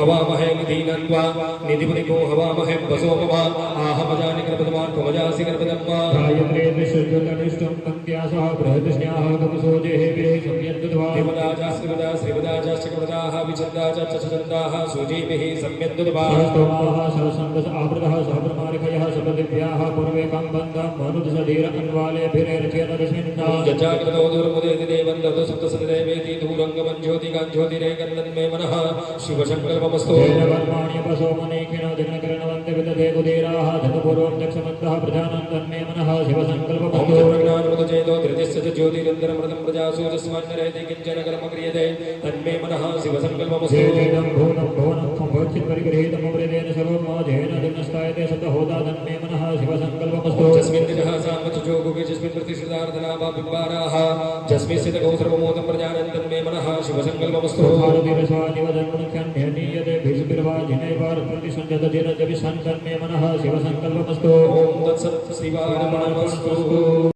हवामहे दीनन्वा निधिपतिको हवामहे वसोमवा आहमजानि कृपदमान् त्वमजासि कृपदम्मा गायत्रे विश्वज्योतिष्ठं पंक्त्यासः बृहदस्न्याः कपसोजेः वेः सम्यद्दुद्वा देवदाजास्त्रिवदा श्रीवदाजाश्चक्रवदाः विचन्दाजाश्चचन्दाः सूजीभिः सम्यद्दुद्वा स्तोमाः सहसङ्गस आवृतः सहप्रमारिकयः सपदिव्याः पूर्वे कम्बन्धं मनुदसधीर अन्वालेभिरेरचेतदस्मिन्ना जजाग्रतो दुर्मुदेति देवं दतो सप्तसदेवेति धूरङ्गमञ्ज्योतिकाञ्ज्योतिरेकन्दन्मे मनः शिवशङ्कल्पमस्तु कर्माण्यपसोमनेखिनो दिनकरणवन्ते विदधे कुदीराः धनुपूर्वं दक्षमन्तः प्रजानन्दन्मे मनः शिवसङ्कल्पमस्तु प्रज्ञानमुदचेतो धृतिश्च च ज्योतिरन्तरमृतं प्रजासु यस्मान्नरेति किञ्चन कर्म क्रियते तन्मे मनः शिवसङ्कल्पमस्तु वेदं भुवनं भुवनं संभोच्चित्परिगृहीतमवृतेन सर्वमाधेन दिनस्तायते सतहोदा तन्मे मनः शिवसङ्कल्पमस्तु जस्मिन् दिनः सामचो गुगे जस्मिन् प्रतिश्रुतार्धनाभा बिम्बाराः जस्मिन् स्थितगौ सर्वमोदं प्रजानन् तन्मे मनः शिवसङ्कल्पमस्तु भारतीयस्वानिवदन्मुख्यन्यनीयते भिषुभिर्वाजिनैवारप्रतिसञ्जतधिरजभिसन्तन्मे मनः शिवसङ्कल्पमस्तु ॐ तत्सत् श्रीवारमणमस्तु।